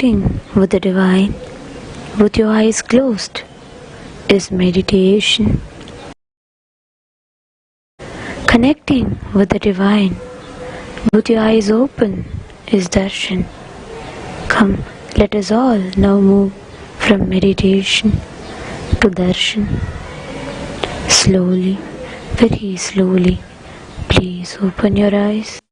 Connecting with the divine with your eyes closed is meditation. Connecting with the divine with your eyes open is darshan. Come, let us all now move from meditation to darshan. Slowly, very slowly, please open your eyes.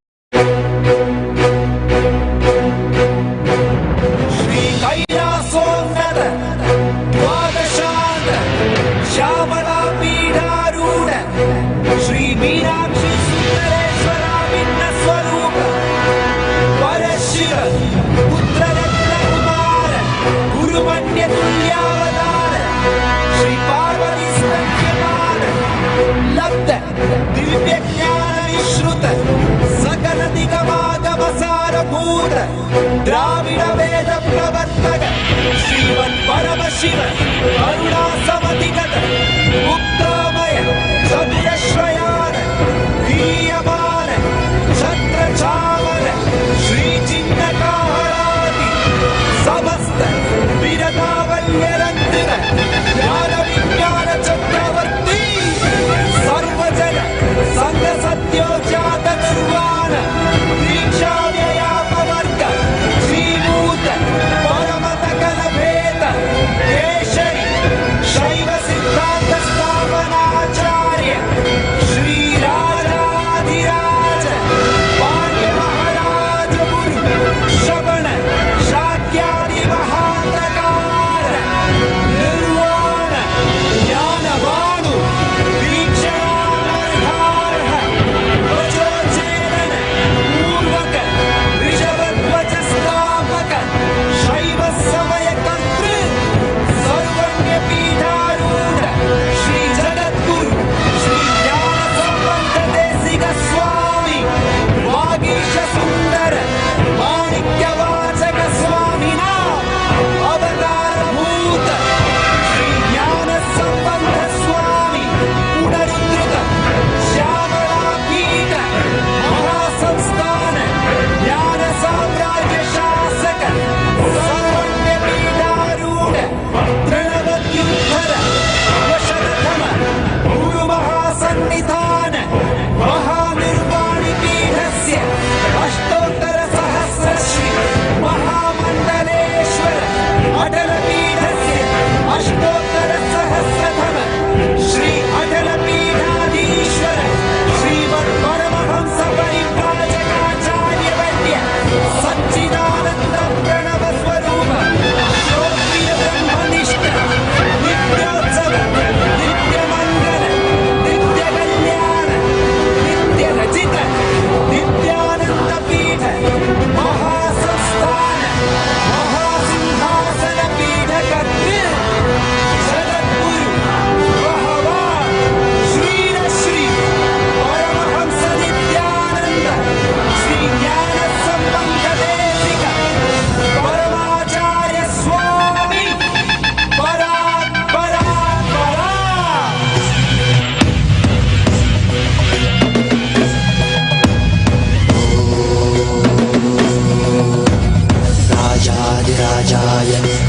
Dravid वेद प्रवर्तक श्रीमन् परम शिव करुणा समधिगत मुक्तामय चतुरश्रयान वीयमान छत्र चावल श्री चिन्नकाहरादि समस्त विरतावल्यरन्तिर ज्ञान विज्ञान चक्रवर्ती सर्वजन संग सत्योजात निर्वाण दीक्षा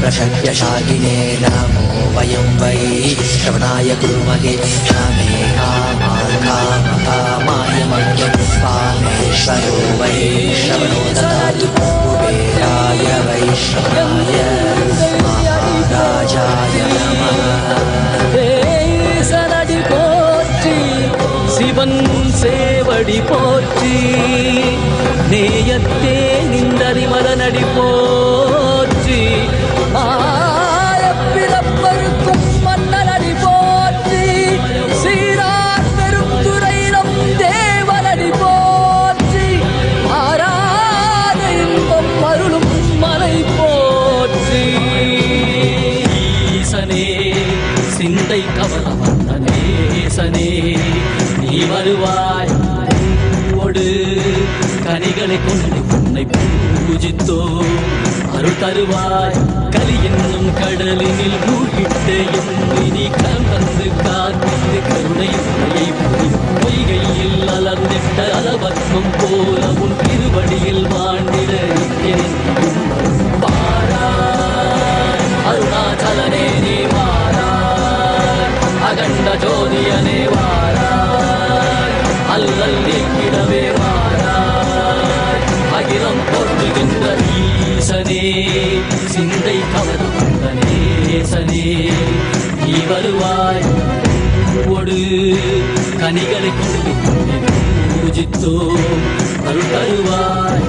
प्रशक्यशालिने नमो वयं वै श्रवणाय कुर्महे क्षमे कामाय मह्यं कामेश्वरो वै श्रवणो ददातु कुबेराय वै श्रवणाय महाराजाय नमः சனடி போற்றி சிவன் சேவடி போற்றி நேயத்தே நின்றறிமலனடி போற்றி ஆயப்பிறப்பருக்கும் மன்னனடி போற்றி சீரார் பெருந்துரையிடம் தேவனடி போற்றி ஆராத இன்பம் அருளும் மலை போற்றி ஈசனே சிந்தை கவல வந்தனேசனே நீ வருவாய் பூவோடு கனிகளை கொண்டு உன்னை பூஜித்தோ அருள் தருவாய் கலி என்னும் கடலினில் மூழ்கிட்டு எண்ணி கலந்து காத்து கருணை உரையை பொய்கையில் அலர்ந்திட்ட அலவத்மம் போல உன் திருவடியில் வாழ்ந்திட பாரா வருவாய் ஒடு கனிகளை கொண்டு பூஜித்தோ அருள் தருவாய்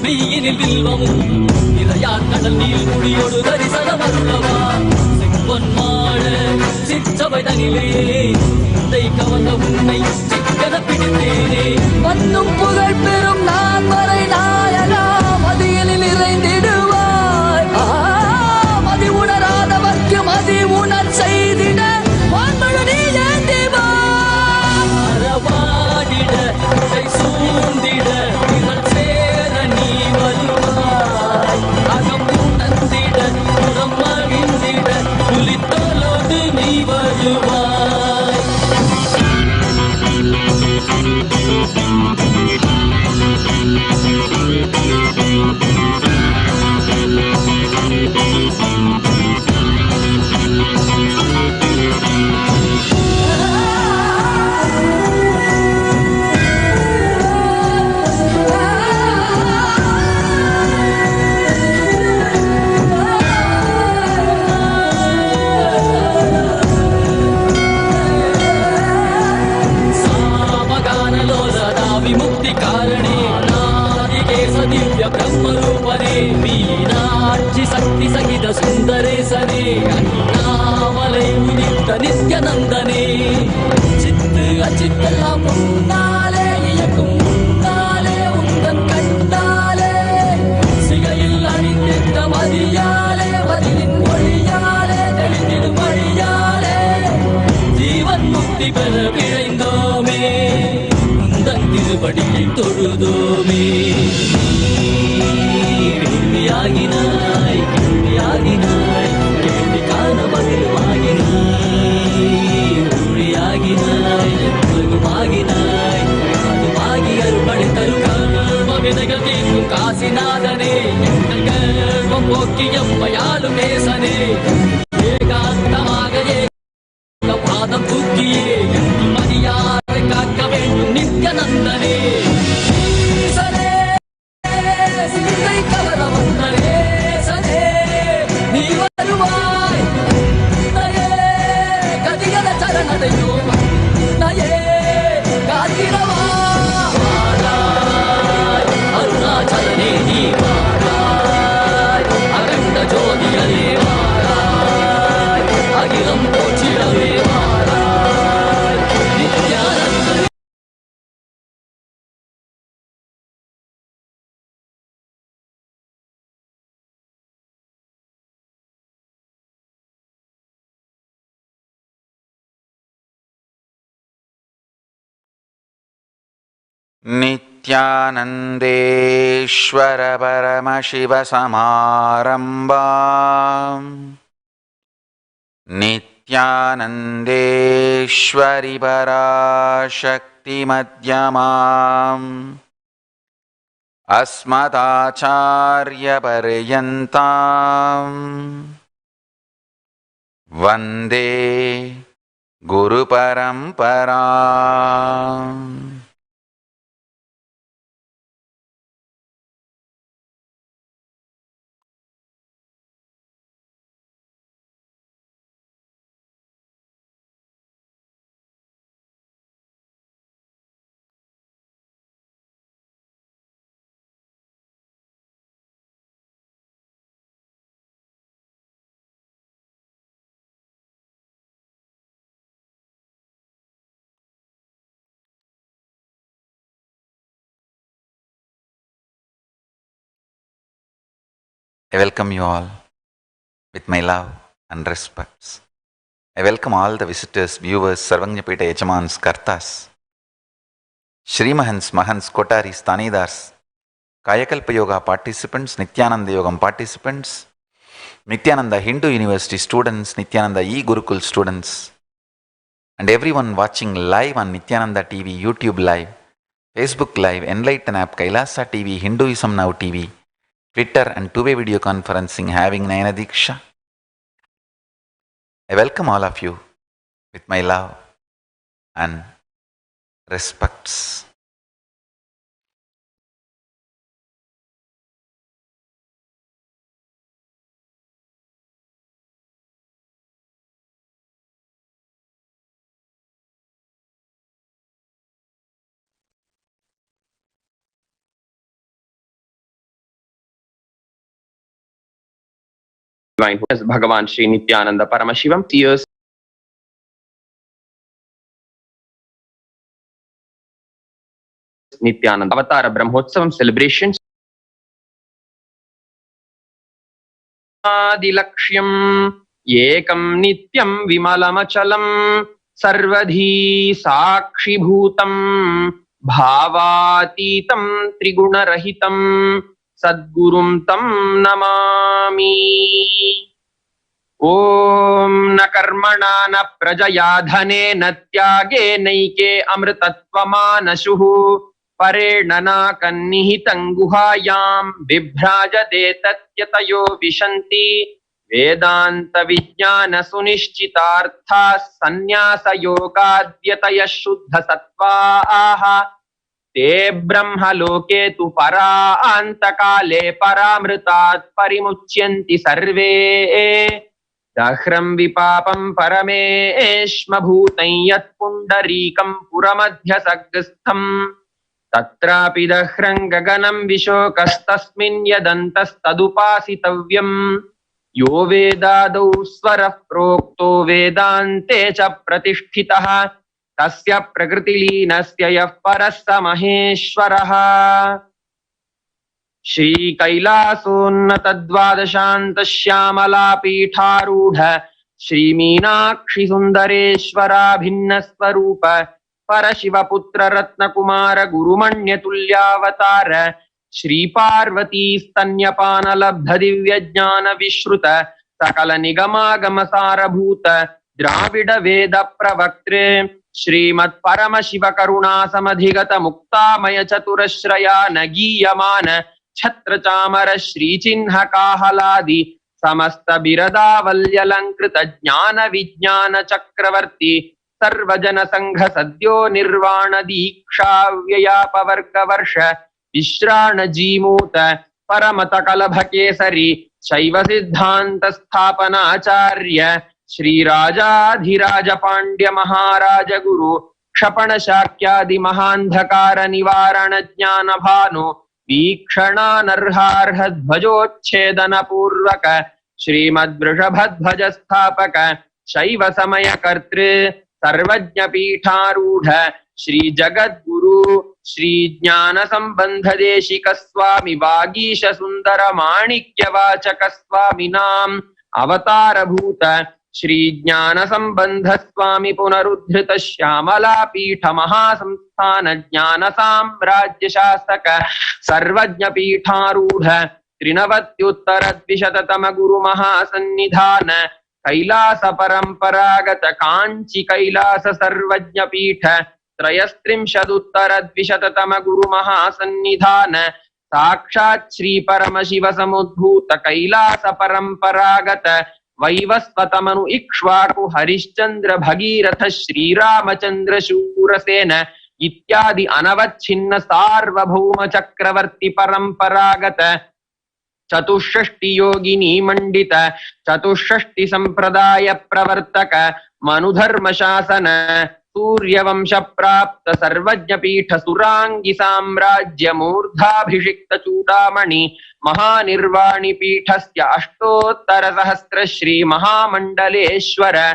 மெய்யினில் வில்வமும் நிறையார் கடல் நீர் குடியோடு தரிசனம் அருளவா செம்பொன் மாட சிற்றவை தனிலே இதை கவர்ந்த உன்னை சிக்கன பிடித்தேனே மண்ணும் புகழ் பெறும் நான் வரை நாயனா மதியனில் இறைந்திடுவாய் மதி உணராதவர்க்கு மதி உணர் செய்திட வான்மழு நீ ஏந்திவாடிட சூழ்ந்திட विमुक्ति कारणे नादिकेश दिव्य ब्रह्मरूपने मीनाक्षि शक्ति सहित सुन्दरेशने अण्णामलै उदित नित्यानन्दने चित्त अचित्तெல்லாம் முன்னாலே இயக்கும் முன்னாலே உந்தன் கண்டாலே சிகையில் அணிந்திட்ட மதியாலே பதிலின் மொழியாலே தெளிந்திடும் வழியாலே ஜீவன் முக்தி பெற விழைந்தோமே திருவடியை தொழுதோமே கேள்வியாகினாய் கேள்வியாகினாய் கேள்வி காண பதிலுமாகினாய் ஊழியாகினாய் உலகுமாகினாய் அதுமாகி அருள்படை தரு கர்ம வினைகள் தீர்க்கும் காசிநாதனே எங்கள் கர்மம் போக்கி எம்மையாளும் நேசனே ஏகாந்தமாக பாதம் தூக்கியே மதியாரை காக்க வேண்டும் நித்யானந்தனே சிந்தை கவர வந்தனே சனே நீ வருவாய் நயே கதிகல சரணடையோ நயே காத்திரவா அருணாச்சலனே நீ வாராய் அகண்ட ஜோதியரே வாராய் அகிலம் போற்றிடவே வாராய் நித்யானந்தனே नित्यानन्देश्वर परमशिवसमारम्भाम् नित्यानन्देश्वरि पराशक्तिमध्यमाम् अस्मदाचार्यपर्यन्ताम् वन्दे गुरुपरम्पराम् I welcome you all with my love and respects. I welcome all the visitors, viewers, Sarvangnapeta Yajamans, Kartas, Shrimahans, Mahans, Kotaris, Tanidars, Kayakalpa Yoga participants, Nityananda Yogam participants, Nityananda Hindu University students, Nityananda E-Gurukul students, and everyone watching live on Nityananda TV, YouTube Live, Facebook Live, Enlighten app, Kailasa TV, Hinduism Now TV, Twitter and two-way video conferencing having Nayana Diksha. I welcome all of you with my love and respects. Divine as Bhagavan Sri Nityananda Paramashivam tears Nityananda Avatara Brahmotsavam celebrations Adilaksham Yekam Nityam Vimalamachalam Sarvadhi Sakshi Bhutam Bhavatitam Triguna-rahitam Sadgurum Tam Namami. Om na karmana na prajaya dhane na tyage naike amritatvama-nashuhu parena na kannihitang guhayam vibhrajate tatyatayo vishanti vedanta vijnana sunishchitartha sannyasa yogadyataya shuddha sattva te brahma loke tu para antakale paramritat parimuchyanti sarve dahram vipapam parameshma bhutan yat pundarikam puramadhya saggastham tatrapi dahrang gaganam vishokastasmin yadantastadupasitavyam yo vedadau swarah prokto vedante cha pratisthitah tasya prakritilinasya yah parassa maheshwarah. Shri Kailasunnata Dvadashanta Shyamala Pitharudha Shri Meenakshi Sundareshwara Bhinna Swarupa Parashiva Putra Ratna Kumara Gurumanya Tulyavatara Shri Parvati Stanyapana Labdha Divya Jnana Vishruta Sakala Nigama Gamasara Bhuta Dravida Veda Pravaktre Shrimat Paramashiva Karuna Samadhigata Muktamaya Chaturashraya Nagiyamana Chhatra Chamara Shri Chinha Kahaladi Samasta Birada Valyalankrita Jnana Vijnana Chakravarti Sarvajana Sangha Sadyo Nirvana Diksha Vyayapa Varga Varsha Vishrana Jimuta Paramata Kalabha Kesari Shaiva Siddhanta Sthapana Acharya Shri Rajadhiraja Pandya Maharaja Guru Kshapana Shakyadi Mahandhakara Nivarana Jnana Bhanu Vikshana Narharha Dhvajochedana Purvaka Shrimad Vrishabhadhvaja Sthapaka Shaiva Samaya Kartre Sarvajna Pitharudha Shri Jagat Guru Shri Jnana Sambandha Deshika Swami Vagisha Sundara Manikya Vachaka Swami Nam Avatara Bhuta Shri Jnana Sambandha Swami Punarudhrita Shyamala Pitha Mahasamsthana Jnana Samrajya Shasaka Sarvajna Pitharudha Trinavatyuttara Dvishatatama Guru Mahasannidhana Kailasa Paramparagata Kanchi Kailasa Sarvajna Pitha Trayastrimshaduttara Dvishatatama Guru Mahasannidhana Sakshat Shri Paramashiva Samudbhuta Kailasa Paramparagata Vaivasvatamanu Ikshvaku Harishchandra Bhagiratha Shri Ramachandra Shurasena Ityadi Anavachinna Sarvabhauma Chakravarti Paramparagata Chatushashti Yogini Mandita Chatushashti Sampradaya Pravartaka Manudharma Shasana Surya Vamsha Prapta Sarvajna Pitha Surangi Samrajya Murdhabhishikta Chudamani Mahanirvani Pithasya Ashtottara Sahasra Shri Mahamandaleshwara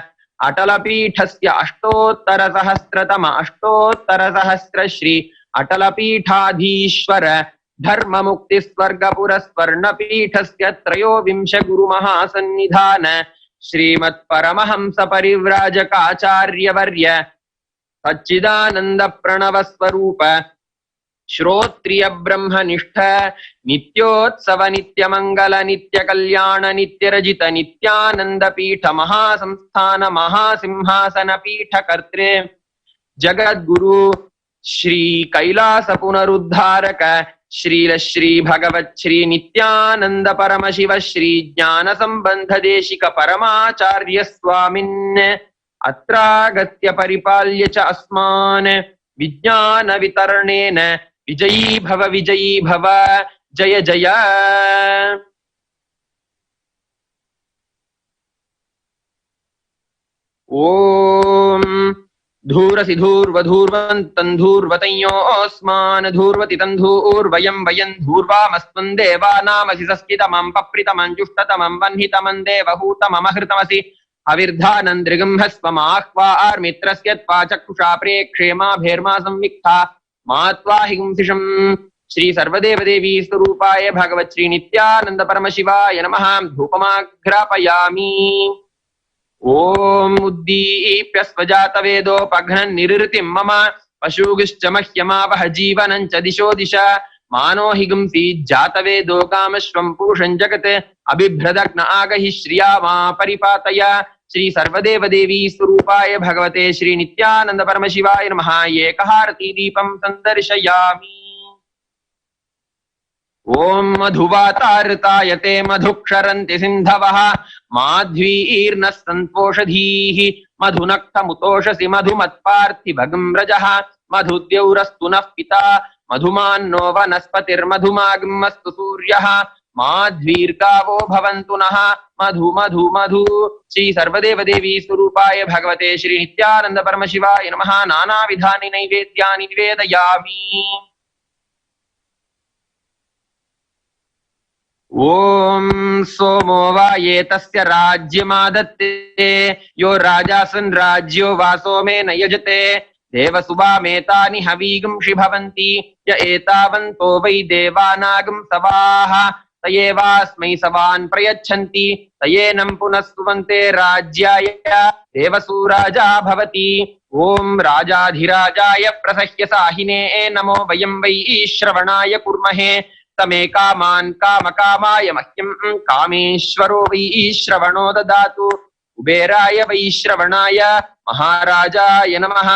Atala Pithasya Ashtottara Sahasratama Ashtottara Sahasra Shri Atala Pithadhishwara Dharma Mukti Swarga Purasvarna Pithasya Trayo Vimsha Guru Mahasannidhana श्रीमत्परमहंस परिव्राजकाचार्यवर्य सच्चिदानंद प्रणव स्वरूप श्रोत्रिय ब्रह्मनिष्ठ नित्योत्सव नित्यमंगल नित्य कल्याण नित्यरजित नित्यानंद पीठ महासंस्थान महासिंहासन पीठ कर्त्रे जगद्गुरु श्री कैलास पुनरुद्धारक श्रील श्री भगवत श्री नित्यानंद परम शिव श्री ज्ञान संबंध देशिक परमाचार्य स्वामिन् अत्रागत्य परिपाल्य च अस्मान् विज्ञान वितरणेन विजयी भव जय जय। ओम धूरसि धूर्वधूर्वन्तन् धूर्वतयोऽस्मान् धूर्वति तन्धूर्वयं वयं धूर्वामस्त्वं देवानामसि सस्कितमं पप्रितमं जुष्टतमं वह्नितमं देवहूतममहृतमसि अविर्धानन्दृगंहस्वमाह्वार्मित्रस्य त्वा चक्षुषा प्रेक्षेमा भेर्मा संविक्ता मात्वा हिंसिषम्। श्री सर्वदेवदेवी स्वरूपाय भगवत् श्री नित्यानंद परमशिवाय नमः। धूपमाघ्रापयामि। ओम उद्दीप्य स्वजातवेदोपघ्नन् निरृतिं मम पशुगुश्च मह्यमावह जीवनं च दिशो दिशा मानो हिगुंसि जातवेदो कामश्वं पूषं जगत् अबिभ्रदग्न आगहि श्रिया मा परिपातय। श्री सर्वदेवदेवी स्वरूपाय भगवते श्री नित्यानंद परमशिवाय नमः। एकहारती दीपं संदर्शयामि। ओम मधुवातारतायते मधुक्षरन्ति सिन्धवः माध्वीर्नः सन्तोषधीः मधुनक्तमुतोषसि मधुमत्पार्थिभगं रजः मधुद्यौरस्तु नः पिता मधुमान्नो वनस्पतिर्मधुमागमस्तु सूर्यः माध्वीर्गावो भवन्तु नः मधु मधु मधु। श्री सर्वदेवदेवी स्वरूपाय भगवते श्री नित्यानंद परमशिवाय नमः। नानाविधानि नैवेद्यानि निवेदयामि। ओम सोमो वा ये तस्य राज्यमादत्ते यो राजासन् राज्यो वासो मे न यजते देवसुवामेतानि हवीगुंषि भवन्ति य एतावन्तो वै देवानागं सवाः तयेवास्मै सवान् प्रयच्छन्ति तयेनं पुनः सुवन्ते राज्याय देवसूराजा भवति। ओम राजाधिराजाय प्रसह्य साहिने नमो वयं वै श्रवणाय कुर्महे तमे कामान् कामकामाय मह्यं कामेश्वरो वै श्रवणो ददातु। कुबेराय वै श्रवणाय महाराजाय नमः।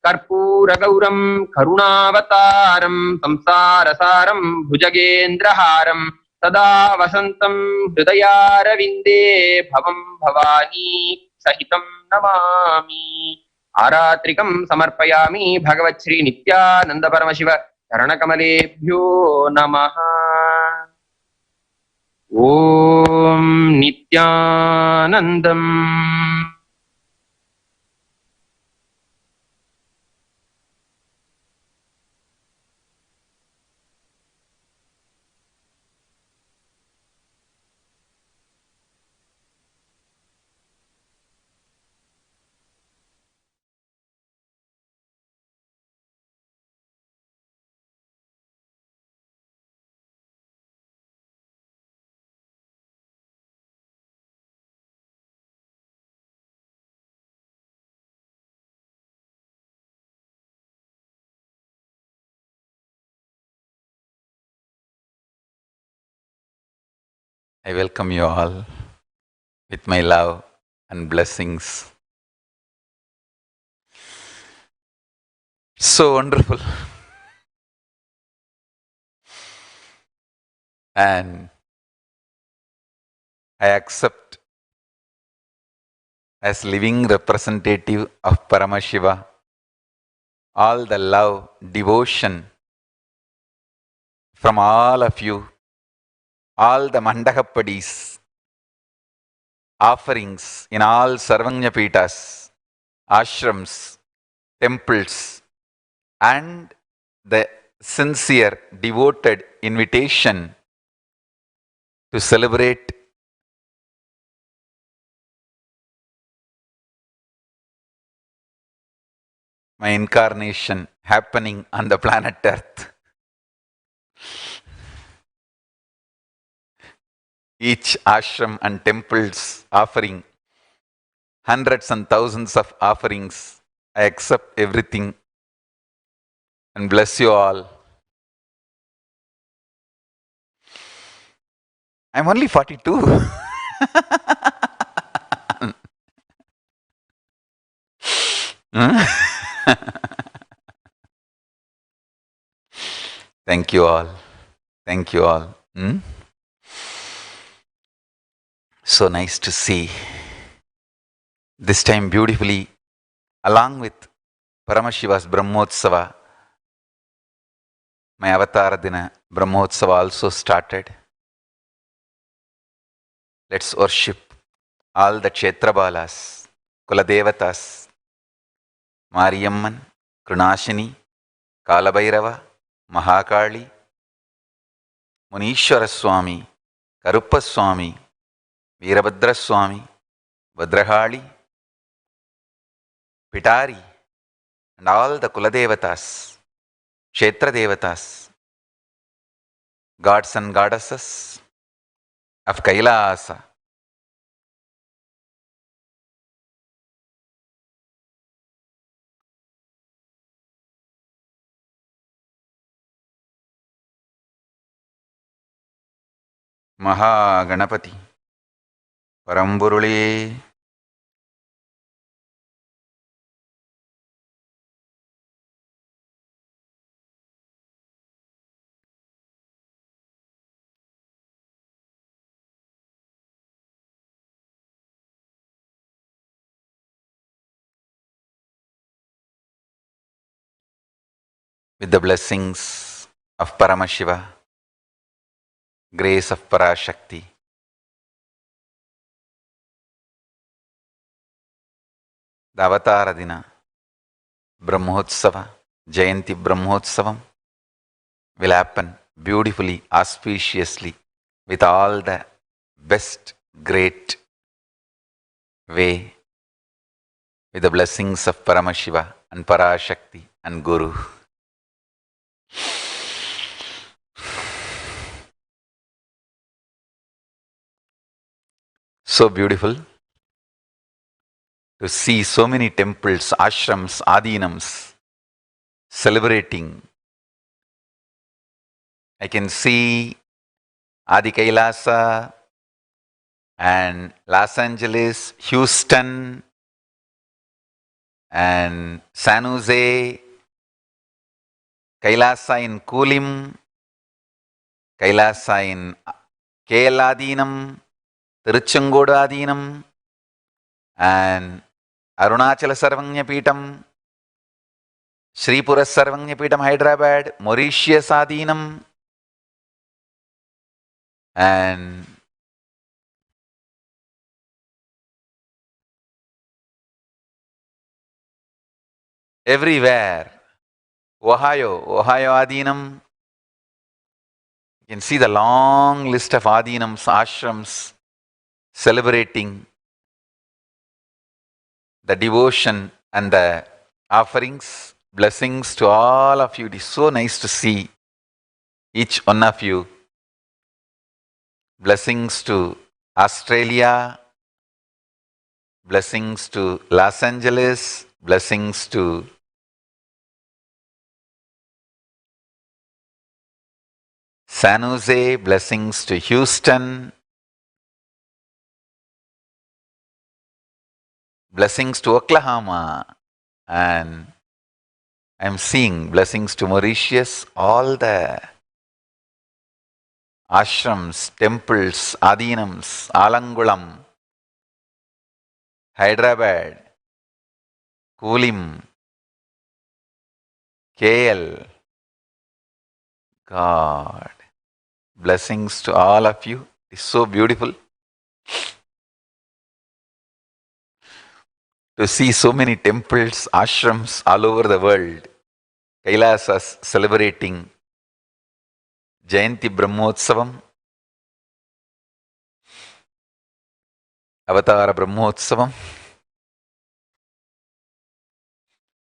कर्पूरगौरं करुणावतारं संसारसारं भुजगेन्द्रहारं सदा वसन्तं हृदयारविन्दे भवं भवानी सहितं नमामि। आरात्रिकं समर्पयामि भगवत् श्री नित्यानंद परमशिव चरणकमलेभ्यो नमः। ओम नित्यानन्दम्। I welcome you all with my love and blessings. So wonderful. And I accept as living representative of Paramashiva all the love, devotion from all of you, all the Mandakapadis, offerings in all Sarvanya Pitas, ashrams, temples, and the sincere, devoted invitation to celebrate my incarnation happening on the planet Earth. Each ashram and temple's offering hundreds and thousands of offerings. I accept everything and bless you all. I'm only 42. Thank you all. Thank you all. So nice to see. This time beautifully, along with Paramashiva's Brahmotsava, my Avatara Dina Brahmotsava also started. Let's worship all the Kshetrabalas, Kuladevatas, Mariyamman, Krunashini, Kalabhairava, Mahakali, Munishwara Swami, Karuppa Swami, Veerabhadra Swami, Vadrahali, Pitari, and all the Kuladevatas, Kshetra Devatas, gods and goddesses of Kailasa. Mahaganapati, Paramburuli, with the blessings of Paramashiva, grace of Parashakti, the Avatara Dina, Brahmotsava, Jayanti Brahmotsavam will happen beautifully, auspiciously, with all the best, great way, with the blessings of Paramashiva and Parashakti and Guru. So beautiful to see so many temples, ashrams, adinams celebrating. I can see Adi Kailasa and Los Angeles, Houston and San Jose, Kailasa in Kulim, Kailasa in KL Adinam, Tiruchengodu Adinam, and Arunachala Sarvagnapeetam, Sripura Sarvagnapeetam Hyderabad, Mauritius Adinam, and everywhere, Ohio Adinam. You can see the long list of Adinams, ashrams celebrating the devotion and the offerings. Blessings to all of you. It is so nice to see each one of you. Blessings to Australia, blessings to Los Angeles, blessings to San Jose, blessings to Houston, blessings to Oklahoma, and I'm seeing blessings to Mauritius, all the ashrams, temples, adinams, Alangulam, Hyderabad, Kulim, KL. God, blessings to all of you. It's so beautiful to see so many temples, ashrams all over the world. Kailasas celebrating Jayanti Brahmotsavam, Avatara Brahmotsavam.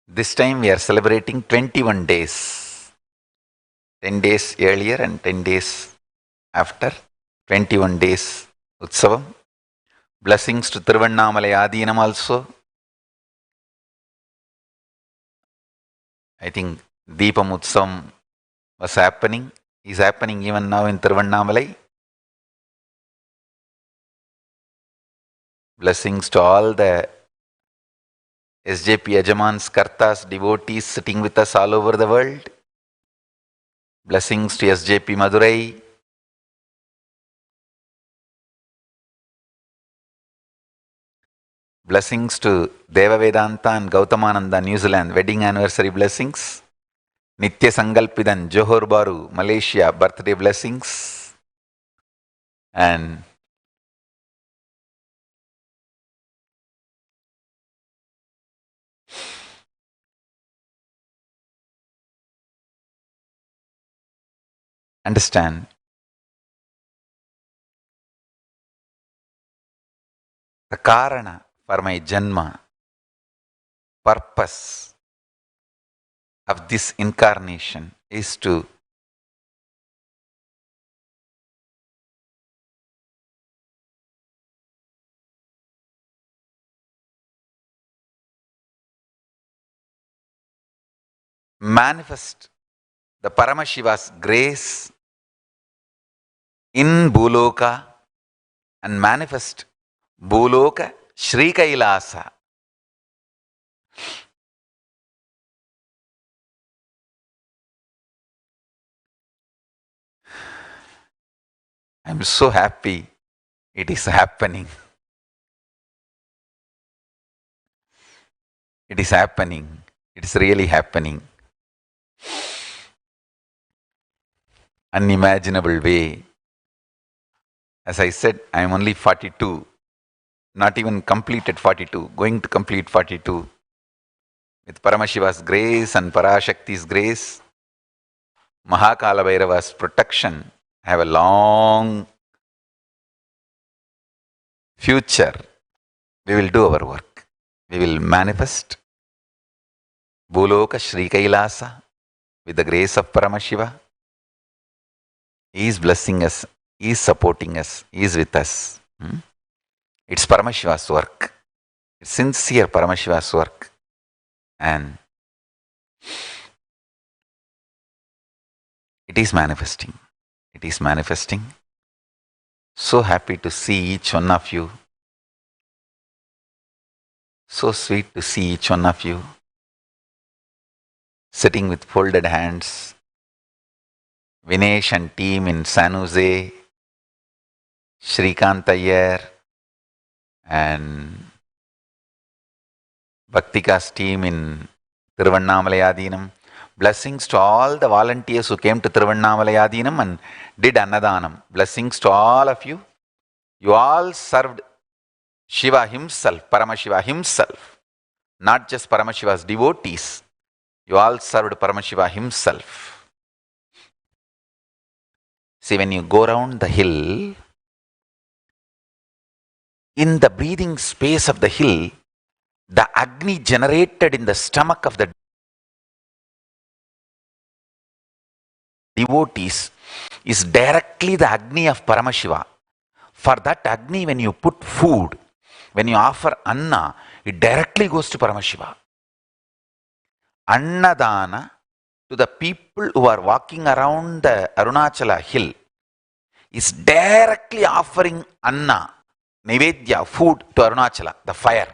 This time we are celebrating 21 days. 10 days earlier and 10 days after. 21 days Utsavam. Blessings to Tiruvannamalai Adinam also. I think Deepam Utsavam was happening, is happening even now in Tiruvannamalai. Blessings to all the SJP Yajamans, Kartas, devotees sitting with us all over the world. Blessings to SJP Madurai. Blessings to Deva Vedanta and Gautamananda, New Zealand, wedding anniversary blessings. Nitya Sangalpidan, Johor Bahru, Malaysia, birthday blessings. And understand, the Karana for my Janma, purpose of this incarnation is to manifest the Paramashiva's grace in Bhuloka and manifest Bhuloka Sri Kailasa. I'm so happy it is happening. It is happening. It's really happening. Unimaginable way. As I said, I am only 42, not even completed 42, going to complete 42. With Paramashiva's grace and Parashakti's grace, Mahakala Bhairava's protection, I have a long future. We will do our work. We will manifest Bhuloka Sri Kailasa with the grace of Paramashiva. He is blessing us, He is supporting us, He is with us. It's Paramashiva's work. It's sincere Paramashiva's work. And it is manifesting. It is manifesting. So happy to see each one of you. So sweet to see each one of you sitting with folded hands. Vinesh and team in San Jose, Shrikant Iyer and Bhaktika's team in Tiruvannamalai Adinam. Blessings to all the volunteers who came to Tiruvannamalai Adinam and did Annadanam. Blessings to all of you. You all served Shiva himself, Paramashiva himself, not just Paramashiva's devotees. You all served Paramashiva himself. See, when you go around the hill, in the breathing space of the hill, the Agni generated in the stomach of the devotees is directly the Agni of Paramashiva. For that Agni, when you put food, when you offer Anna, it directly goes to Paramashiva. Annadana to the people who are walking around the Arunachala hill is directly offering Anna, Nivedya, food to Arunachala, the fire.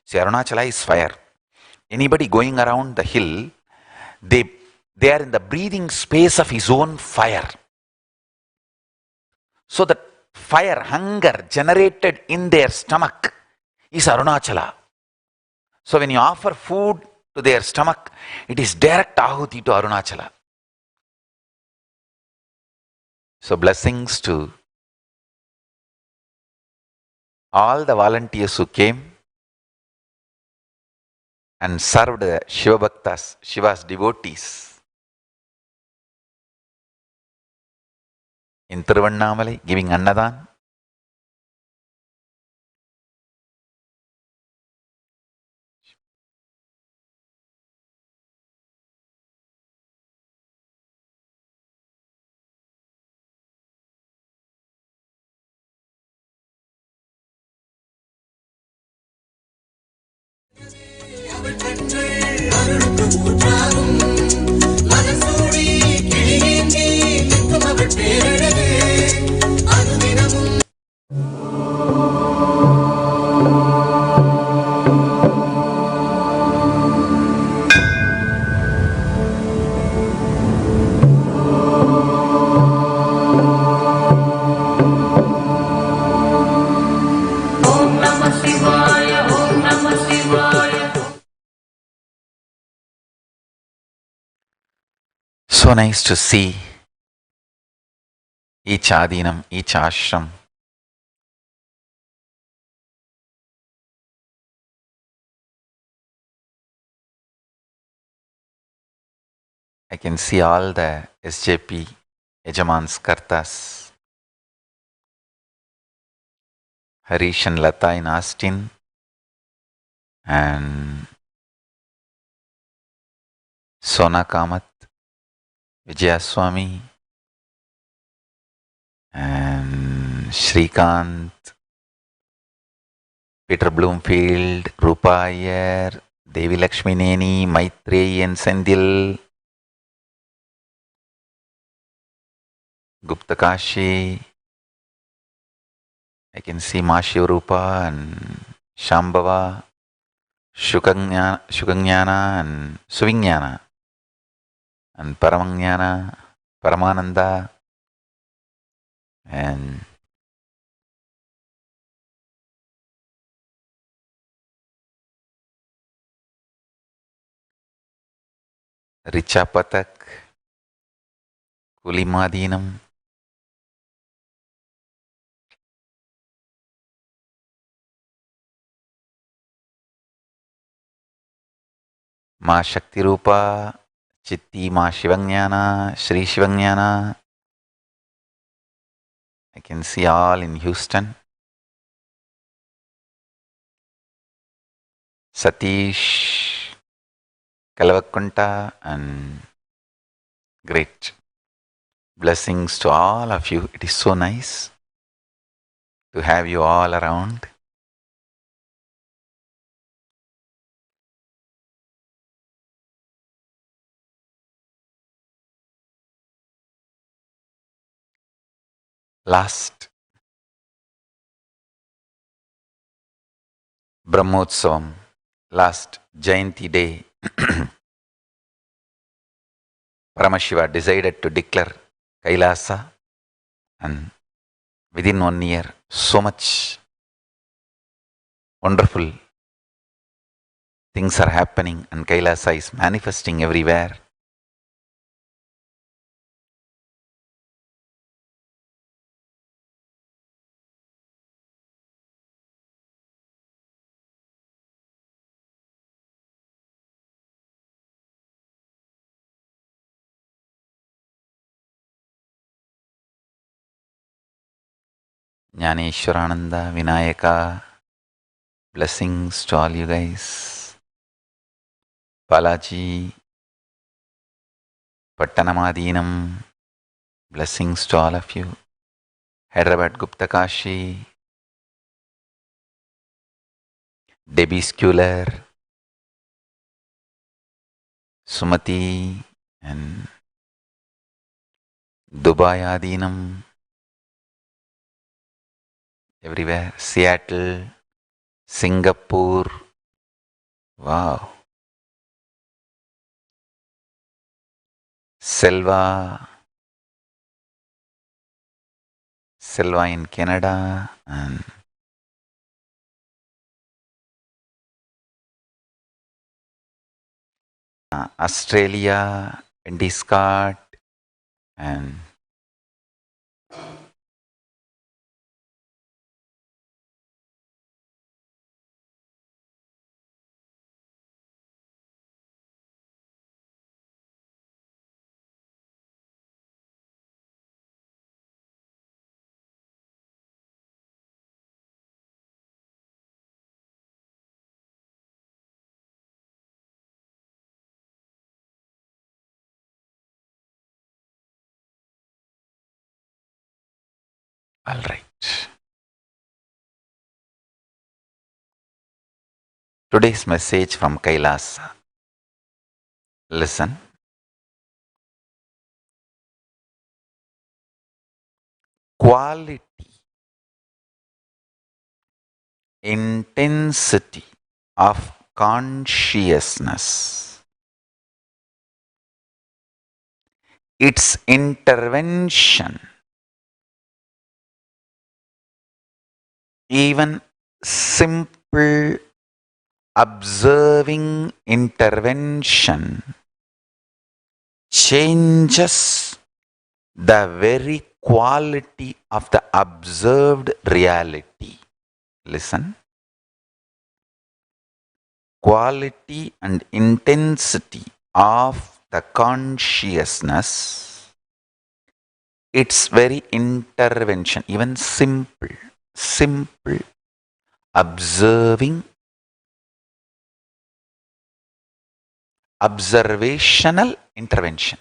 See, Arunachala is fire. Anybody going around the hill, they are in the breathing space of his own fire. So the fire, hunger generated in their stomach is Arunachala. So when you offer food to their stomach, it is direct ahuti to Arunachala. So blessings to all the volunteers who came and served the Shiva Bhaktas, Shiva's devotees in Tiruvannamalai, giving Annadan. So nice to see each adinam, each ashram I can see all the SJP Yajamans Kartas, Harish and Lata in Austin, and Sona Kamath, Vijayaswamy, and Shrikant, Peter Bloomfield, Rupa Iyer, Devi Lakshmi Neni, Maitreyi and Sendil, Gupta Kashi. I can see Mashi Rupa and Shambhava, Shukanyana and Suvinyana and Paramanyana, Paramananda, and Richa Patak, Kulimadinam, Ma Shakti Rupa, Chitti Ma Shivanyana, Sri Shivanyana. I can see all in Houston. Satish, Kalavakunta, and great blessings to all of you. It is so nice to have you all around. Last Brahmotsavam, last Jayanti day, Paramashiva decided to declare Kailasa, and within 1 year, so much wonderful things are happening and Kailasa is manifesting everywhere. Jnaneshwarananda, Vinayaka, blessings to all you guys. Balaji, Pattanamadinam, blessings to all of you. Hyderabad Gupta Kashi, Debbie Sculer, Sumati, and Dubai Adinam, everywhere. Seattle, Singapore, wow. Selva in Canada, and Australia, Andy Scott, and all right. Today's message from Kailasa. Listen. Quality, intensity of consciousness, its intervention, even simple observing intervention changes the very quality of the observed reality. Listen. Quality and intensity of the consciousness, its very intervention, even simple observing, observational intervention.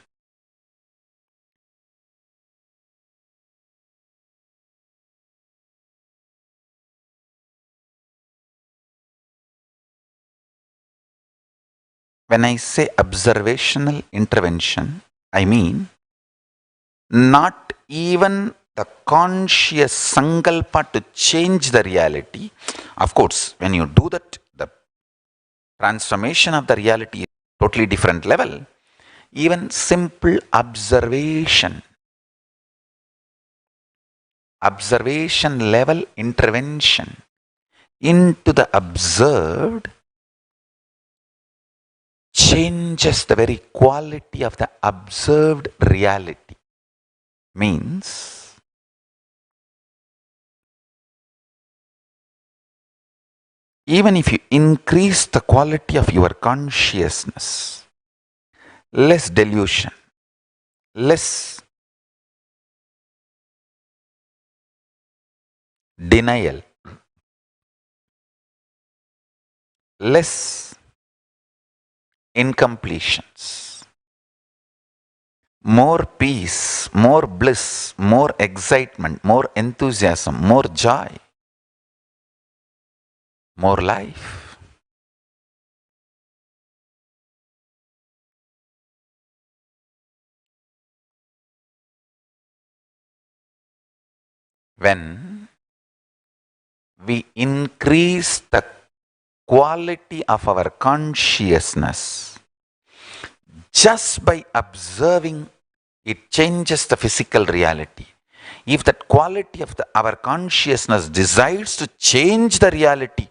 When I say observational intervention, I mean not even the conscious sankalpa to change the reality. Of course, when you do that, the transformation of the reality is totally different level. Even simple observation level intervention into the observed changes the very quality of the observed reality. Means even if you increase the quality of your consciousness, less delusion, less denial, less incompletions, more peace, more bliss, more excitement, more enthusiasm, more joy, more life. When we increase the quality of our consciousness, just by observing, it changes the physical reality. If that quality of our consciousness decides to change the reality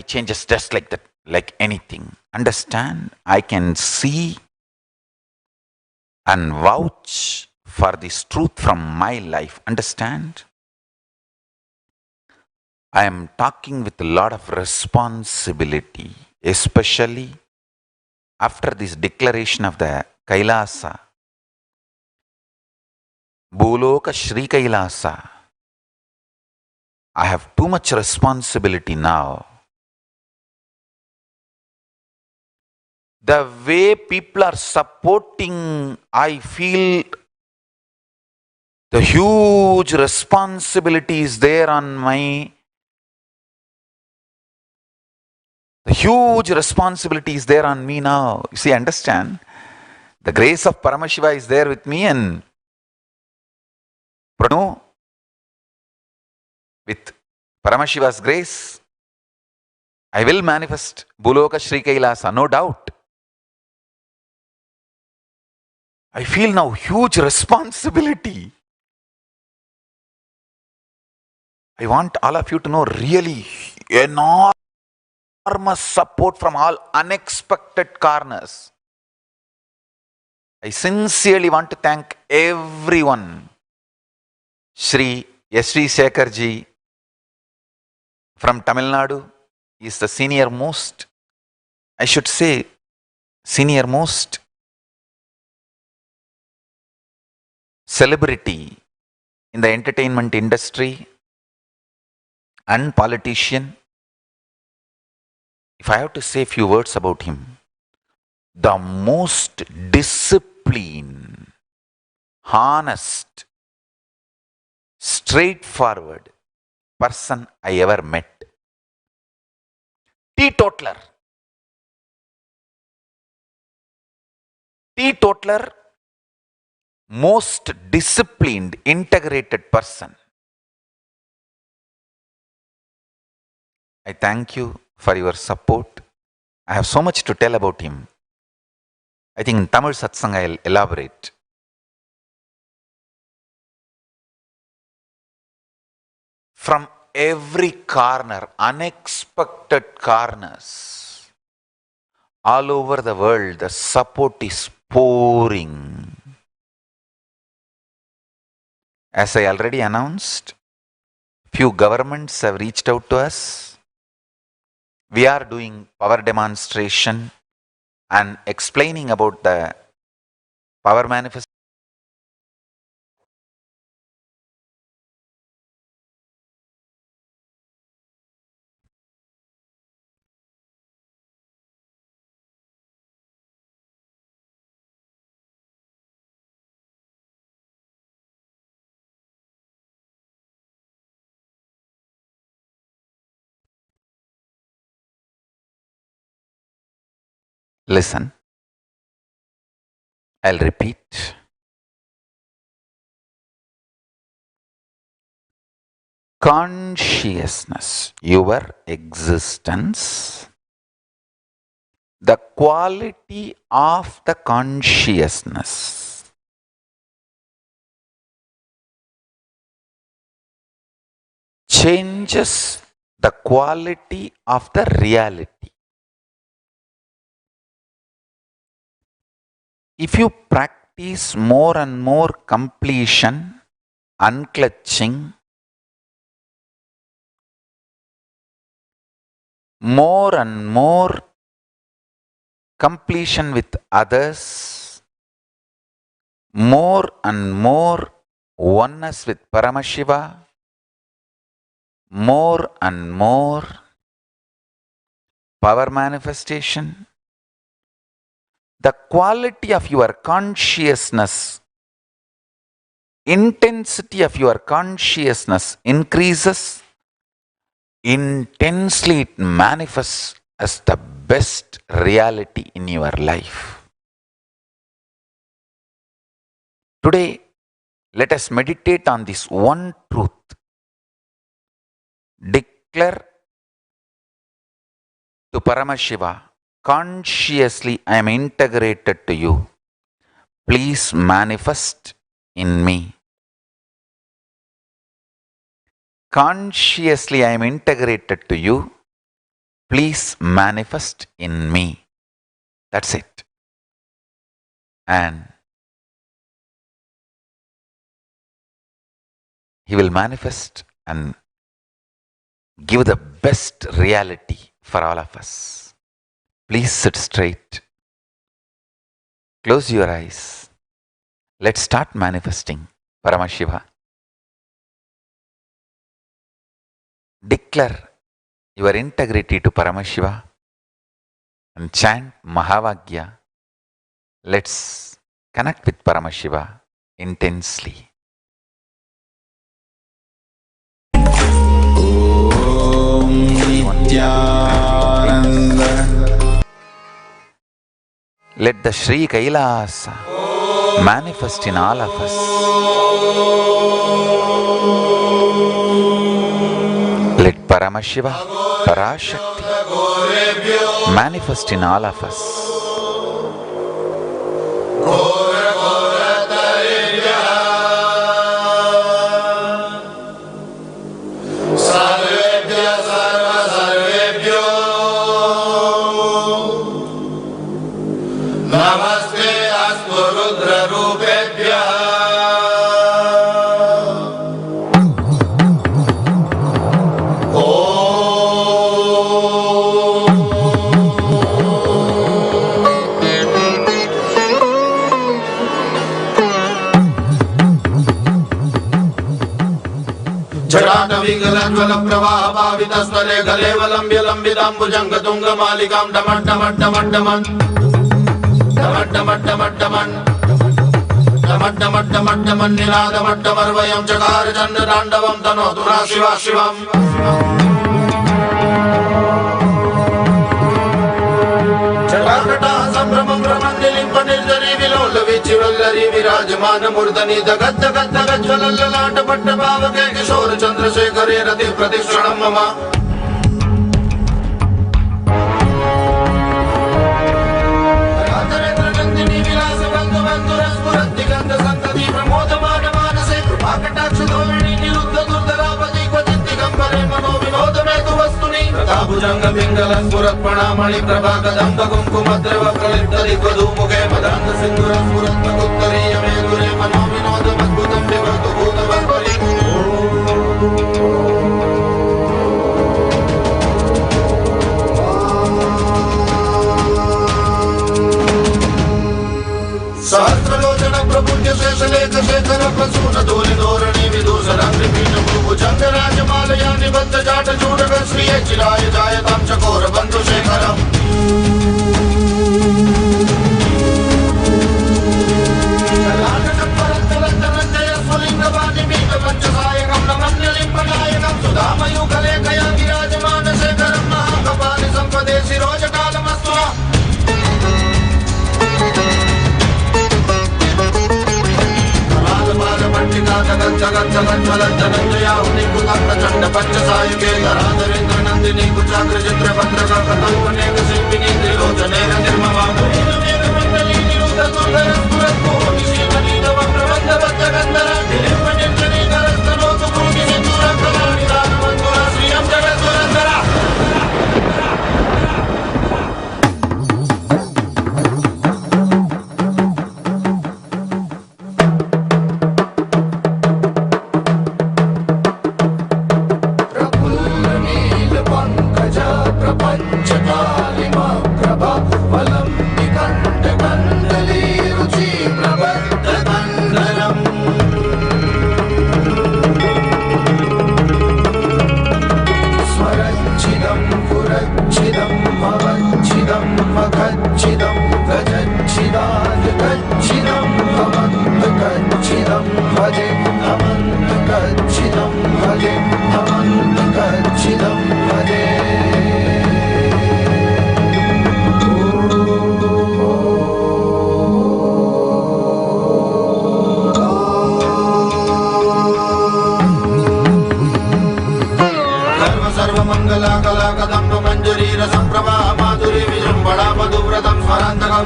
changes just like that, like anything. Understand? I can see and vouch for this truth from my life. Understand? I am talking with a lot of responsibility, especially after this declaration of the Kailasa, Bhuloka Shri Kailasa. I have too much responsibility now. The way people are supporting, I feel the huge responsibility is there on my. The huge responsibility is there on me now. You see, understand? The grace of Paramashiva is there with me, and with Paramashiva's grace, I will manifest Bhuloka Shri Kailasa, no doubt. I feel now huge responsibility. I want all of you to know really enormous support from all unexpected corners. I sincerely want to thank everyone. Shri S.V. Sekharji from Tamil Nadu is the senior most, I should say, senior most celebrity in the entertainment industry and politician. If I have to say a few words about him, the most disciplined, honest, straightforward person I ever met. Teetotaler. Teetotaler, most disciplined, integrated person. I thank you for your support. I have so much to tell about him. I think in Tamil Satsang I'll elaborate. From every corner, unexpected corners, all over the world, the support is pouring. As I already announced, few governments have reached out to us. We are doing power demonstration and explaining about the power manifestation. Listen, I'll repeat. Consciousness, your existence, the quality of the consciousness changes the quality of the reality. If you practice more and more completion, unclutching, more and more completion with others, more and more oneness with Paramashiva, more and more power manifestation, the quality of your consciousness, intensity of your consciousness increases. Intensely it manifests as the best reality in your life. Today, let us meditate on this one truth. Declare to Paramashiva, consciously I am integrated to you. Please manifest in me. Consciously I am integrated to you. Please manifest in me. That's it. And he will manifest and give the best reality for all of us. Please sit straight. Close your eyes. Let's start manifesting Paramashiva. Declare your integrity to Paramashiva and chant Mahavagya. Let's connect with Paramashiva intensely. Om Nityananda. Let the Sri Kailasa manifest in all of us. Let Paramashiva, Parashakti manifest in all of us. Namaste Astu Rudra Rupebhya. जटाटविकलज्वल प्रवाह पावितस्वरे गलेवलम्ब्य लम्बिताम्बुजङ्ग तुङ्गमालिकां डमड्डमड्डमड्डमन् डमड्डमड्डमड्डमन् डमड्डमड्डमड्डमन् निनादमड्डमर्वयं चकार चण्डताण्डवं तनोतु नः शिवा शिवम् जटाकटाः सम्भ्रमं भ्रमन्निलिम्प निर्जरी विलोलवीचिवल्लरी विराजमान मूर्धनि दगद्दगद्दगज्ज्वलल्ललाटपट्टभावके किशोर चन्द्रशेखरे रति प्रतिक्षणं मम राजरेन्द्रनन्दिनी विलासबन्धुबन्धुरस्फुरद्दिगन्ध सन्तति प्रमोदमान मानसे कृपाकटाक्षधोरिणी निरुद्ध दुर्धरापति क्वचित् दिगम्बरे मनो विनोदमे तु वस्तुनि प्रताभुजंग पिंगलं पुरत्प्रणामणि प्रभा कदंब कुंकुमद्रव प्रलिप्त दिग्वधूमुखे मदान्त सिंधुरं पुरत्मकुत्तरीय मे गुरे मनो विनोदमद्भुतं विभर्तु भूतवत्परि सहस्रलोचन प्रपुण्य शेषलेख शेखर प्रसून धूलि धोरणि विदूषरं विपीन भुजंग राजमालया निबद्ध जाट चूडक श्रिय चिराय जायतां चकोर बंधु शेखरम् ललाटकपरत्तलज्जय स्वलिंग वादिमीत पंचसायकं नमन्यलिम्पनायकं सुधामयुगलेखया विराजमान शेखरं महाकपालि संपदे शिरोजकालमस्तु प्रचंड पंचसायुगे धराधरेन्द्र नंदिनी कुचाग्र चित्र भद्रक कल्पनेक शिल्पिनी त्रिलोचने निर्ममा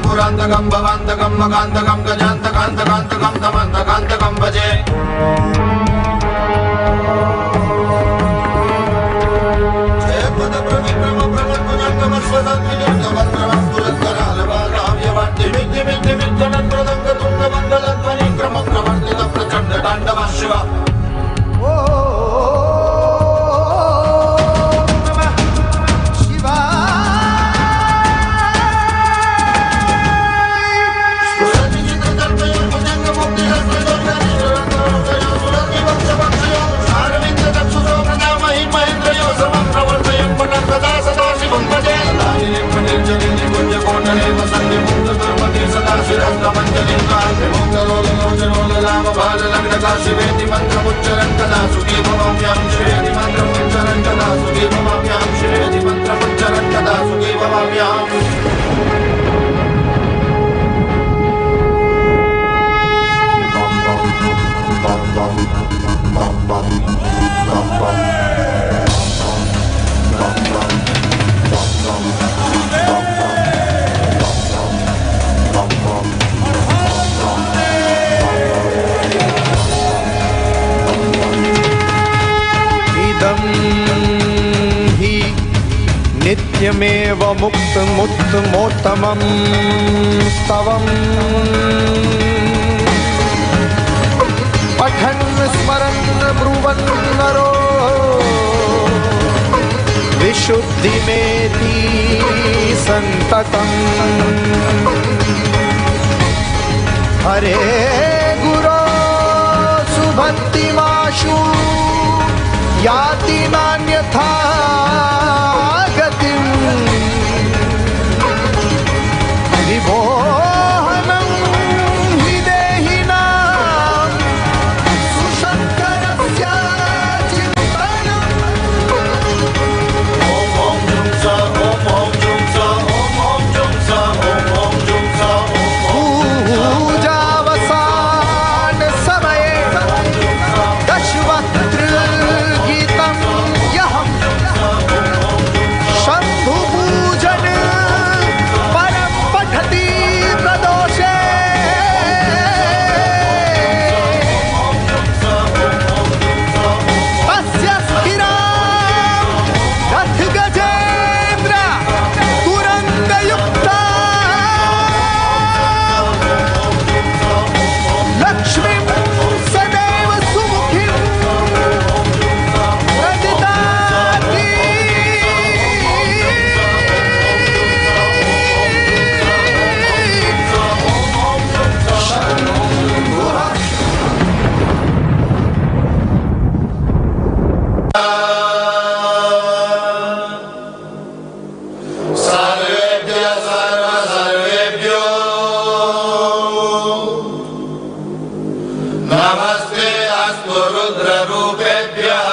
पुरांतकं भवांतकं मकांतकं गजांतकांतकांतकं तमंतकांतकं भजे जय पद प्रविक्रम प्रणतभुजंगमस्वदत्विनिर्गमत्रवं पुरस्करालवालाव्यवाट्टिमिद्यमिद्यनत्रदङ्गतुङ्गमङ्गलध्वनिं क्रमं प्रवर्तित प्रचण्ड ताण्डवः शिव शिवेति मंत्रमुच्चरन् कदा सुखी भवाम्यां शिवेति मंत्रमुच्चरन् कदा सुखी भवाम्यां शिवेति मंत्रमुच्चरन् कदा सुखी भवाम्याम् नित्यमेव मुक्तमुत्तमोत्तमं स्तवम् पठन् स्मरन् ब्रुवन् नरो विशुद्धिमेति सन्ततम् हरे गुरो सुभक्तिमाशु याति नान्यथा विभोहनं हि देहिनां सुशङ्करस्य चिन्तनम् ॐ जुं स ॐ जुं स ॐ जुं स ॐ जुं स पूजावसान समये दशवक्त्र गीतं यहं नमस्ते अस्तु रुद्ररूपेभ्यः।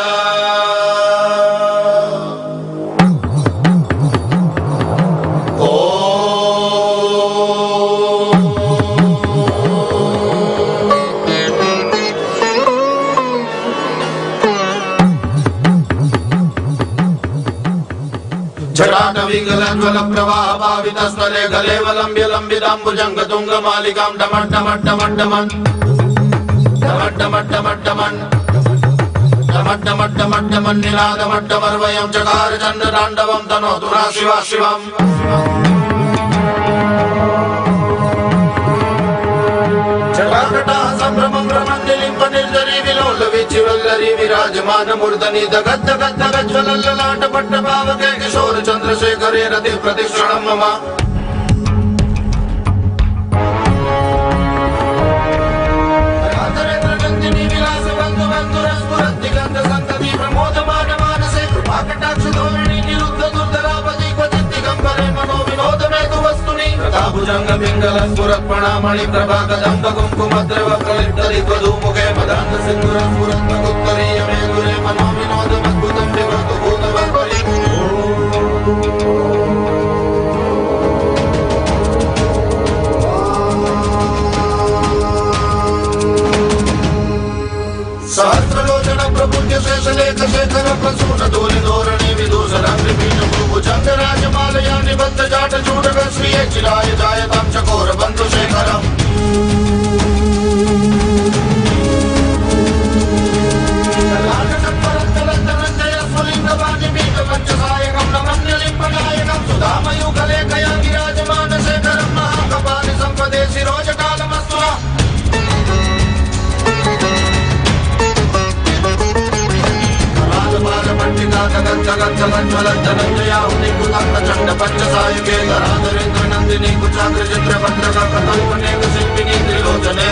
जटाटविकलज्वलप्रवाहभावितस्वरे गलेवलम्ब्य लम्बिताम्बुजङ्गतुङ्गमालिकां डमड्डमड्डमड्डमन् डमड्डमड्डमड्डमन् डमड्डमड्डमड्डमन् निनादमड्डमर्वयं चकार चण्डताण्डवं तनोतु नः शिवः शिवम्। जटाकटाः सम्भ्रमं भ्रमन्ति लिम्पनिर्झरी विलोलवीचिवल्लरी विराजमानमूर्धनि दगद्दगद्दगज्ज्वलल्ललाटपट्टपावके किशोर चन्द्रशेखरे रति प्रतिक्षणं मम। रातरेन्द्रनन्दिनी विलासबन्धुबन्धुरस्फुरद्दिगन्धसन्तति प्रमोदमानमानसे कृपाकटाक्षधोरिणी निरुद्धदुर्धरापति क्वचित् दिगम्बरे मनो विनोदमेतु वस्तुनि। प्रताभुजङ्गपिङ्गलस्फुरत्प्रणामणि प्रभाकदम्ब कुङ्कुमद्रव प्रलिप्तरित्वधूमुखे मदान्तसिन्दूरस्फुरत्वगुत्तरीय मेलुरे मनो विनोदमद्भुतं विभर्तु भूतवल्परि। सहस्रलोचन प्रपूज्य शेषलेख शेखर प्रसून धूलिधोरणी विदूषरात्रिपीठ भूभुजङ्गराजमालया निबद्ध जाट चूडक श्रिय चिराय जायतां चकोर बन्धु शेखरम्। ललाटकल्पलत्तलत्तरञ्जय स्फुलिङ्गवाणिपीठ पञ्चसायकं नमन्यलिम्पनायकं सुधामयूखलेखया विराजमान शेखरं महाकपालि सम्पदे शिरोजकालमस्तु नः। पंचसायुगे धराधरेन्द्र नंदिनी कुचाग्रचित्र भद्रक कल्पनेक शिल्पिनी त्रिलोचने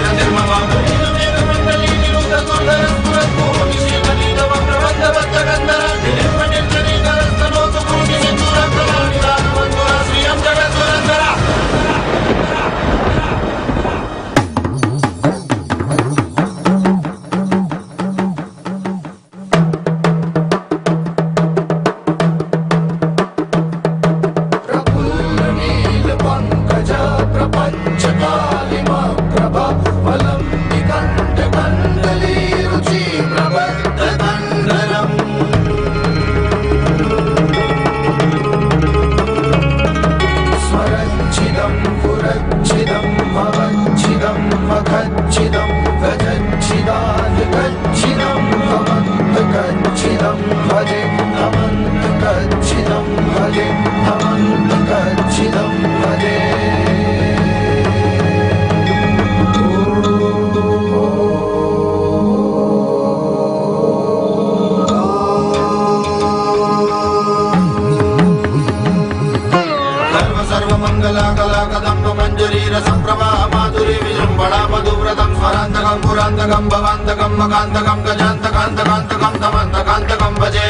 पुरान्तकं भवान्तकं मकान्तकं गजान्तकान्तकान्तकं तमन्तकान्तकं भजे।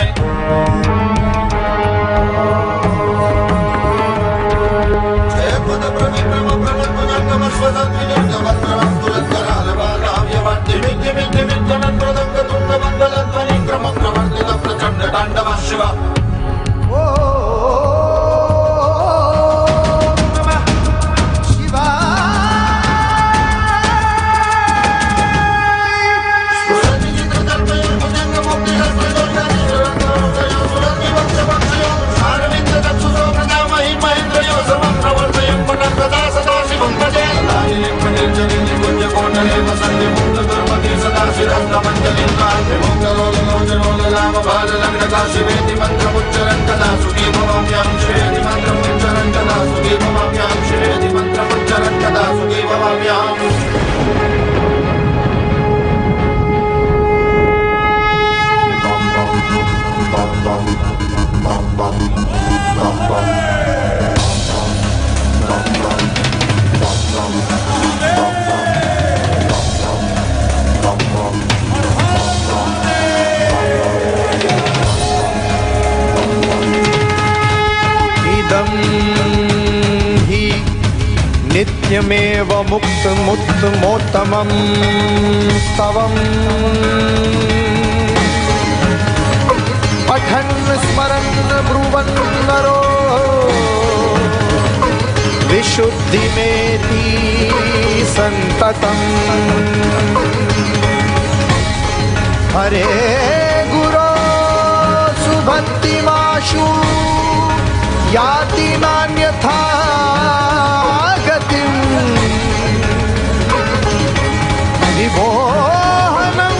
प्रचण्डताण्डवः शिव। शिवेति मंत्रमुच्चरन् कदा सुखी भवाम्यां शिवेति मंत्रमुच्चरन् कदा सुखी भवाम्यां शिवेति मंत्रमुच्चरन् कदा सुखी भवाम्याम्। नित्यमेव मुक्तमुत्तमोत्तमं स्तवम् पठन् स्मरन् ब्रुवन् नरो विशुद्धिमेति सन्ततम् हरे गुरो सुभक्तिमाशु याति नान्यथा गतिम् विभोहनं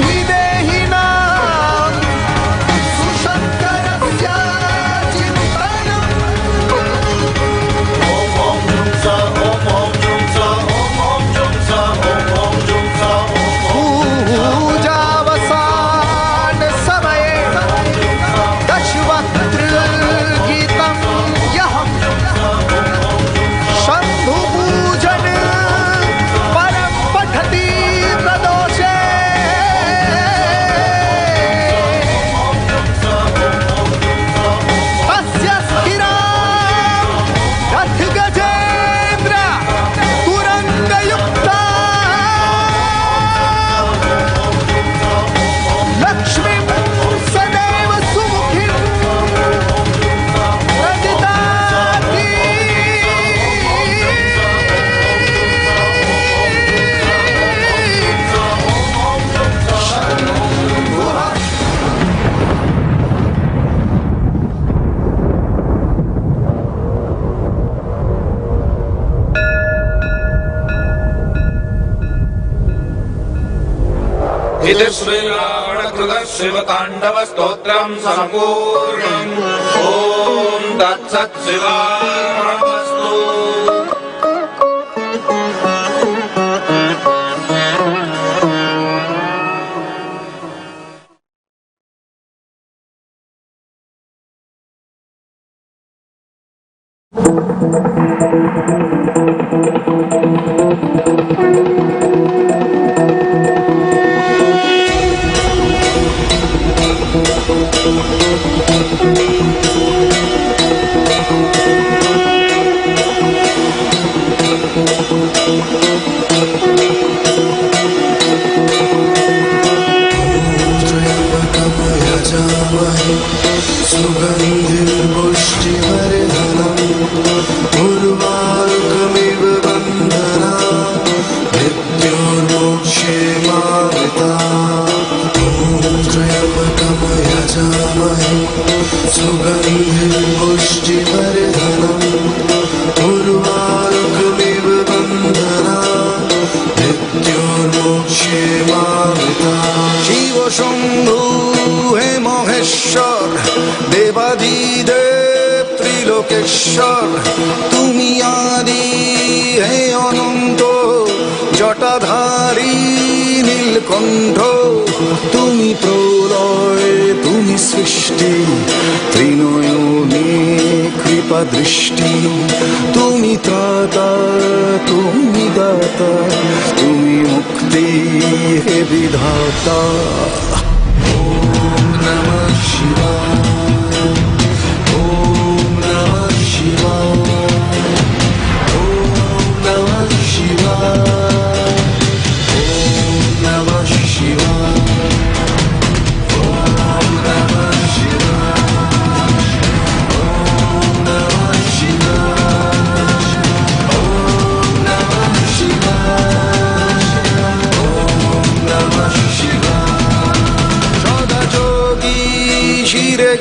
हि देहिनां सुशङ्करस्य चिन्तनम् पूजावसान समये दशवक्त्रगीतं यः शम्भुपूजन परं पठति प्रदोषे तस्य स्थिरां रथगजेन्द्र तुरङ्गयुक्ता लक्ष्मीं सदैव सुमुखीं प्रदिदाति इति श्रीरावणकृतः शिवताण्डवस्तोत्रम् सम्पूर्णम् ॐ तत्सत् शिवार्पणमस्तु। उर्वारुकमिव बन्धना मृत्योर्मोक्षे मामृता ॐ त्र्यम्बकमयजामहे सुगन्धिर्पुष्टिवर्धनम् उर्वारुकमिव बन्धना मृत्योर्मोक्षे मामृता शिव शम्भु हे महेश्वर देवाधिदेव ত্রিলোকেশ্বর তুমি আদি হে অনন্ত জটাধারী নীলকণ্ঠ তুমি প্রলয় তুমি সৃষ্টি ত্রিনয়নে কৃপা দৃষ্টি তুমি ত্রাতা তুমি দাতা তুমি মুক্তি হে বিধাতা ওম নমঃ শিবায়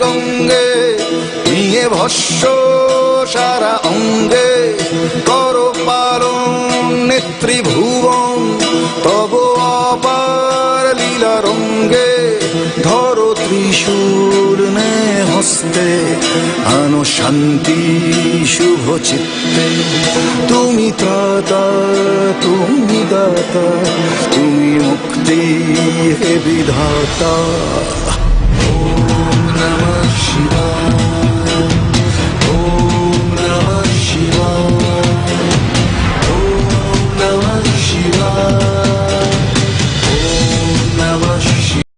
গঙ্গে নিয়ে ভস্য সারা অঙ্গে কর পালন নেত্রীভুবন তব অপার লীলা রঙ্গে ধরো ত্রিশূল নে হস্তে আনো শান্তি শুভ চিত্তে তুমি ত্রাতা তুমি দাতা তুমি মুক্তি হে বিধাতা Namah Shivaya. Om Namah Shivaya. Om Namah Shivaya. Om Namah Shivaya.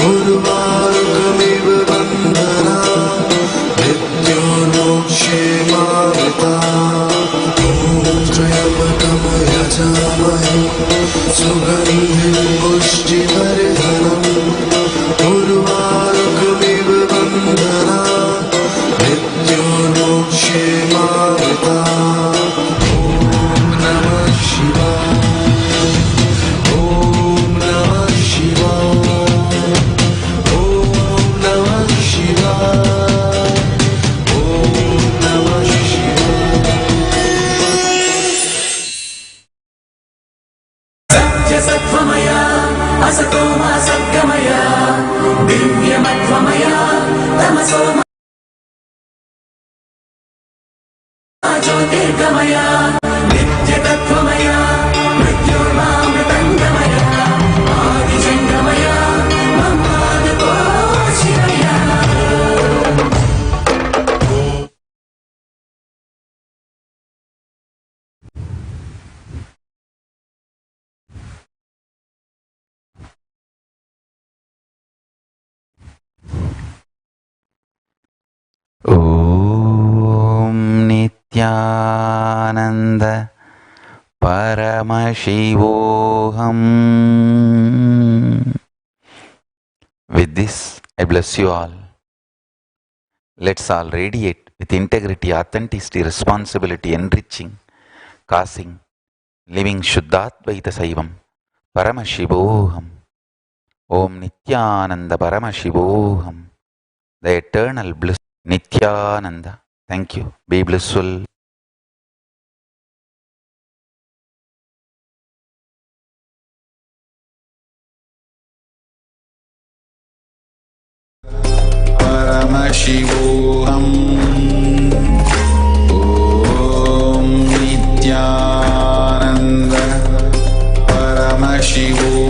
उर्वारुकमिव बन्धना मृत्योर्मोक्षे मामृता ॐ त्र्यम्बकं यजामहे सुगन्धिं पुष्टिवर्धनम् उर्वारुकमिव बन्धना मृत्योर्मोक्षे मामृता ॐ नमः शिवाय ॐ नमः शिवाय ॐ नमः शिवाय ॐ नमः शिवाय सत्यसत्त्वमया असतो मा सद्गमया दिव्यमत्वमया तमसो मा ज्योतिर्गमया नित्यतत्त्वमया मृत्योर्मामृतङ्गमया आदिजङ्गमया ममादतो शिवया ॐ नित्यानन्द परमशिवोऽहम्. With this, I bless you all. Let's all radiate with integrity, authenticity, responsibility, enriching, causing, living Shuddhadvaita Saivam, Paramashivoham. Om Nityananda Paramashivoham. The eternal bliss, Nityananda. Thank you. Be blissful. परमशिवोऽहम् ॐ नित्यानन्द परमशिवो